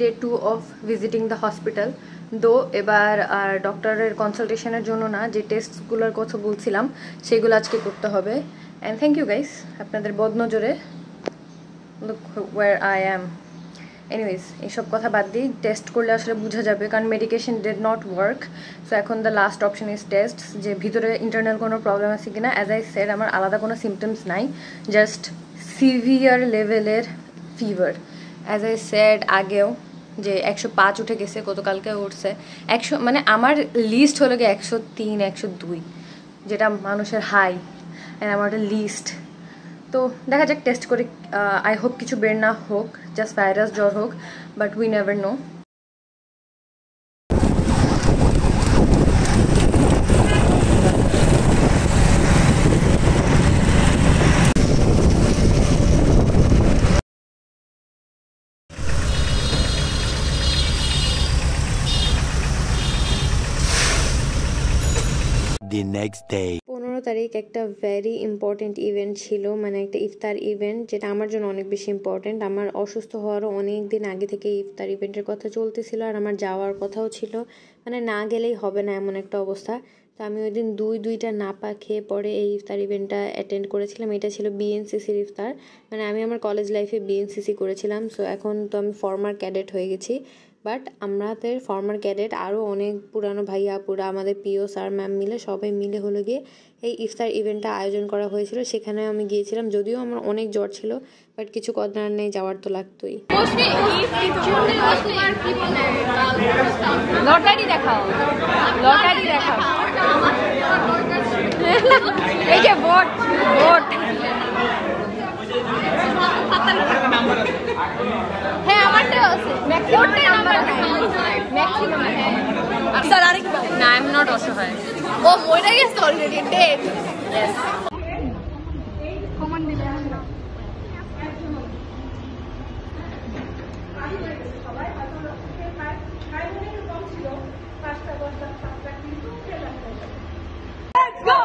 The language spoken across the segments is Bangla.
Day 2 of visiting the hospital. দো এবার আর ডক্টরের কনসালটেশনের জন্য না, যে টেস্টগুলোর কথা বলছিলাম সেগুলো আজকে করতে হবে। অ্যান্ড থ্যাংক ইউ গাইস আপনাদের বদনজরে। Look where I am. Anyways এইসব কথা বাদ দিই, টেস্ট করলে আসলে বোঝা যাবে, কারণ medication did not work. So এখন the last option is test, যে ভিতরে ইন্টারনাল কোনো প্রবলেম আছে কিনা। অ্যাজ আই সেড আমার আলাদা কোনো সিমটমস নাই, জাস্ট সিভিয়ার লেভেলের ফিভার। অ্যাজ আই সেড আগেও যে 105 উঠে গেছে, গতকালকে উঠছে 100, মানে আমার লিস্ট হলো গিয়ে 103 102, যেটা মানুষের হাই, অ্যান্ড আমার একটা লিস্ট। তো দেখা যাক টেস্ট করে, আই হোপ কিছু বের না হোক, জাস্ট ভাইরাস জ্বর হোক, but we never know. The next day. 15 তারিখ একটা ভেরি ইম্পর্টেন্ট ইভেন্ট ছিল, মানে একটা ইফতার ইভেন্ট, যেটা আমার জন্য অনেক বেশি ইম্পর্টেন্ট। আমার অসুস্থ হওয়ারও অনেক দিন আগে থেকে ইফতার ইভেন্টের কথা চলতেছিল, আর আমার যাওয়ার কথাও ছিল, মানে না গেলেই হবে না এমন একটা অবস্থা। তো আমি ওই দিন দুইটা নাপা খেয়ে পরে এই ইফতার ইভেন্টটা অ্যাটেন্ড করেছিলাম। এটা ছিল বিএনসিসির ইফতার, মানে আমি আমার কলেজ লাইফে বিএনসিসি করেছিলাম। সো এখন তো আমি ফর্মার ক্যাডেট হয়ে গেছি, বাট আমাদের ফর্মার ক্যাডেট আরও অনেক পুরানো ভাইয়া আপুরা, আমাদের পিও স্যার ম্যাম মিলে সবাই মিলে হলো গিয়ে এই ইফতার ইভেন্টটা আয়োজন করা হয়েছিল। সেখানে আমি গিয়েছিলাম, যদিও আমার অনেক জ্বর ছিল, বাট কিছু করার নেই, যাওয়ার তো লাগতোই। লটারি দেখাও, লটারি দেখাও, এই যে ভোট ভোট। হ্যাঁ আমারটাও আছে, ম্যাক্সিমাম নাম্বার ম্যাক্সিমাম। স্যার আরেকবার না, আই এম নট অসহায়। ও মরে গেছে অলরেডি, ডেড। ইয়েস। কমান দিলে Let's go!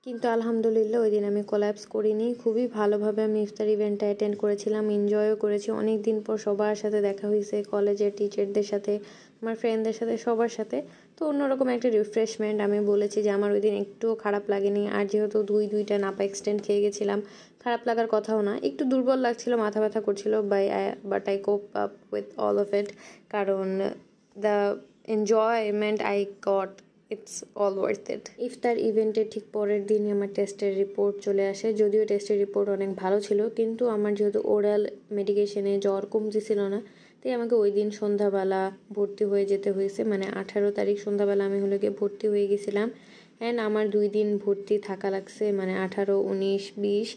কিন্তু আলহামদুলিল্লাহ ওই দিন আমি কোল্যাপস করিনি, খুবই ভালোভাবে আমি ইফতার ইভেন্টটা অ্যাটেন্ড করেছিলাম, এনজয়ও করেছি। অনেক দিন পর সবার সাথে দেখা হয়েছে, কলেজের টিচারদের সাথে, আমার ফ্রেন্ডদের সাথে, সবার সাথে। তো অন্যরকম একটা রিফ্রেশমেন্ট। আমি বলেছি যে আমার ওই দিন একটুও খারাপ লাগেনি, আর যেহেতু দুইটা নাপা এক্সটেন্ড খেয়ে গেছিলাম, খারাপ লাগার কথাও না। একটু দুর্বল লাগছিল, মাথা ব্যথা করছিল, but I cope up with all of it, কারণ the enjoyment I got, it's all worth it. ইফতার ইভেন্টের ঠিক পরের দিনই আমার টেস্টের রিপোর্ট চলে আসে। যদিও টেস্টের রিপোর্ট অনেক ভালো ছিল, কিন্তু আমার যেহেতু ওরাল মেডিকেশনে জ্বর কমতেছিল না, তাই আমাকে ওই দিন সন্ধ্যাবেলা ভর্তি হয়ে যেতে হয়েছে। মানে 18 তারিখ সন্ধ্যাবেলা আমি হলো গিয়ে ভর্তি হয়ে গেছিলাম, অ্যান্ড আমার 2 দিন ভর্তি থাকা লাগছে, মানে 18, 19, 20,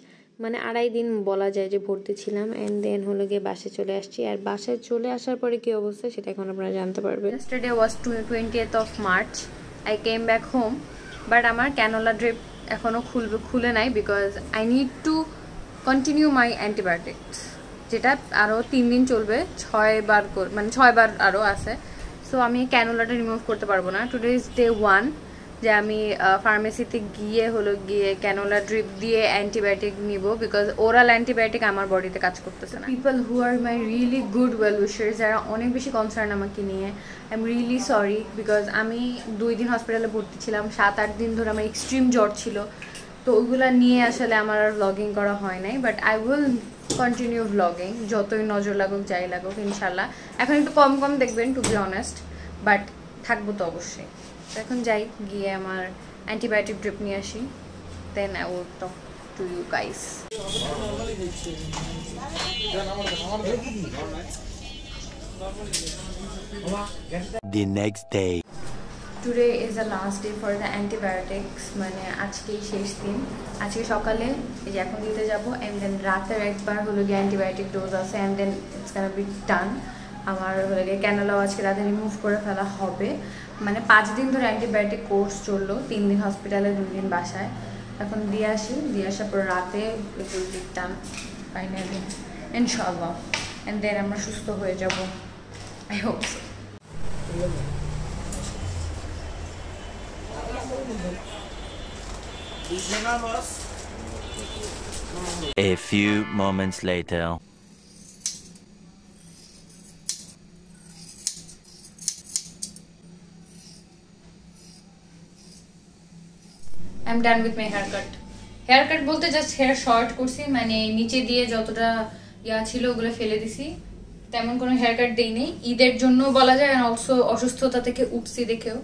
মানে 2.5 দিন বলা যায় যে ভর্তি ছিলাম। অ্যান্ড দেন হলো গিয়ে বাসায় চলে আসছি, আর বাসায় চলে আসার পরে কী অবস্থা সেটা এখন আপনারা জানতে পারবেন। Yesterday was 20th of March. I came back home, but আমার ক্যানোলা ড্রিপ এখনও খুলে নাই, because I need to continue my antibiotics, যেটা আরও 3 দিন চলবে, 6 বার মানে 6 বার আরও আছে। সো আমি ক্যানোলাটা রিমুভ করতে পারবো না। টুডে ইজ ডে 1 যে আমি ফার্মেসিতে গিয়ে হলো গিয়ে ক্যানোলা ড্রিপ দিয়ে অ্যান্টিবায়োটিক নিব, বিকজ ওরাল অ্যান্টিবায়োটিক আমার বডিতে কাজ করতেছে না। People who are my really good well wishers, যারা অনেক বেশি কনসার্ন আমাকে নিয়ে, I am really sorry, because আমি 2 দিন হসপিটালে ভর্তি ছিলাম, 7-8 দিন ধরে আমার এক্সট্রিম জ্বর ছিল। তো ওইগুলো নিয়ে আসলে আমার আর ভ্লগিং করা হয় নাই, but I will continue vlogging, যতই নজর লাগুক যাই লাগুক ইনশাল্লাহ। এখন একটু কম কম দেখবেন, টু বি অনেস্ট, বাট থাকবো তো অবশ্যই। তো এখন যাই, গিয়ে আমার অ্যান্টিবায়োটিক ড্রিপ নিয়ে আসি, then I will talk to you guys. The next day. Today is the last day for the antibiotics, মানে আজকেই শেষ দিন। আজকে সকালে এই যে এখন দিতে যাবো, অ্যান্ড দেন রাতের একবার হলো গিয়ে অ্যান্টিবায়োটিক ডোজ আছে, and then it's can be done. আমার হলো গিয়ে ক্যানোলাও আজকে রাতে রিমুভ করে ফেলা হবে। মানে 5 দিন ধরে অ্যান্টিবায়োটিক কোর্স চললো, 3 দিন হসপিটালে, 2 দিন বাসায়। এখন দিয়ে আসি, দিয়ে আসার পর রাতে it will be done finally ইনশাআল্লাহ, অ্যান্ড দেন আমরা সুস্থ হয়ে যাব, I hope so. A few moments later. I'm done with my haircut. Haircut বলতে জাস্ট হেয়ার শর্ট করছি, মানে নিচে দিয়ে যতটা ইয়া ছিল ওগুলো ফেলে দিছি, তেমন কোনো হেয়ারকাট দেই নেই। ঈদের জন্য বলা যায়, এন্ড অলসো অসুস্থতা থেকে উঠছি দেখেও।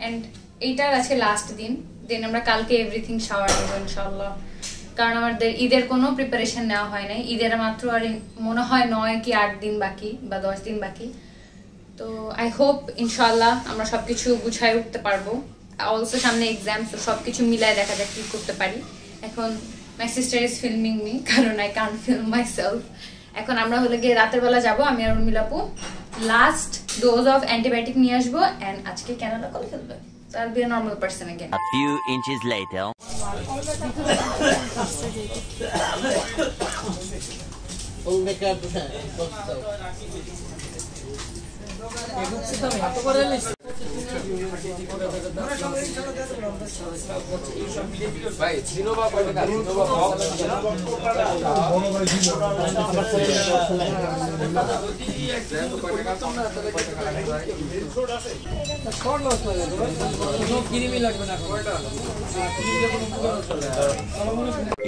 এন্ড এইটার আছে লাস্ট দিন, দেন আমরা কালকে এভরিথিং শাওয়ার নেবো ইনশাআল্লাহ। কারণ আমাদের ঈদের কোনো প্রিপারেশন নেওয়া হয় নাই। ঈদের মাত্র আর মনে হয় 9 কি 8 দিন বাকি বা 10 দিন বাকি। তো আই হোপ ইনশাআল্লাহ আমরা সবকিছু গুছায় উঠতে পারবো। অলসো সামনে এক্সাম, তো সবকিছু মিলায় দেখা যাক কি করতে পারি। এখন my sister is filming me, কারণ I can't film myself. এখন আমরা হলে গিয়ে রাতের বেলা যাবো, আমি আর মিলাপু লাস্ট ডোজ অফ অ্যান্টিবায়োটিক নিয়ে আসবো, এন্ড আজকে ক্যানাডা করে ফেলবে। So I'll be a normal person again. A few inches later.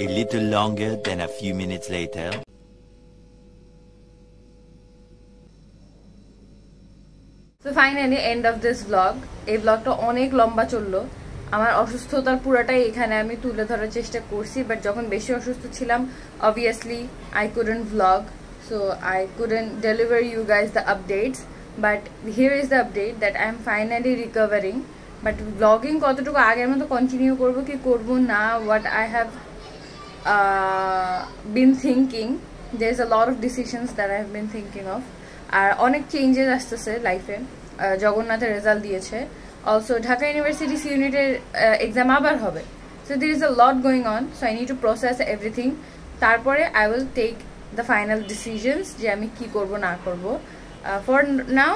A little longer than a few minutes later. So finally end of this vlog. এই vlogটা অনেক লম্বা চললো। আমার অসুস্থতার পুরোটাই এখানে আমি তুলে ধরার চেষ্টা করছি, বাট যখন বেশি অসুস্থ ছিলাম obviously I couldn't vlog, so I couldn't deliver you guys the updates. But here is the update that I am finally recovering. But vlogging কতটুকু আগের মতো কন্টিনিউ করব কি করব না, what I have been thinking, there's a lot of decisions that I have been thinking of. আর অনেক চেঞ্জেস আসতেছে লাইফে। জগন্নাথের রেজাল্ট দিয়েছে, অলসো ঢাকা ইউনিভার্সিটি সি ইউনিটের এক্সাম আবার হবে। So there is a lot going on, so I need to process everything. তারপরে I will take the final decisions যে আমি কি করব না করব। For now,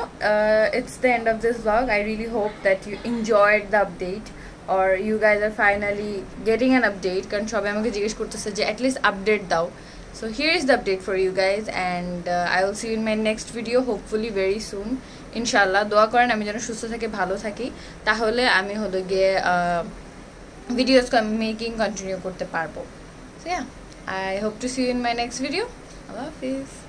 it's the end of this vlog. I really hope that you enjoyed the update, or you guys are finally getting an update. কারণ সবাই আমাকে জিজ্ঞেস করতেছে যে at least update দাও। So here is the update for you guys, and I will see you in my next video, hopefully very soon. Inshallah, দোয়া করেন আমি যেন সুস্থ থাকি, ভালো থাকি, তাহলে আমি হলো গিয়ে ভিডিওস মেকিং কন্টিনিউ করতে পারবো। So yeah, I hope to see you in my next video. Allah Hafiz.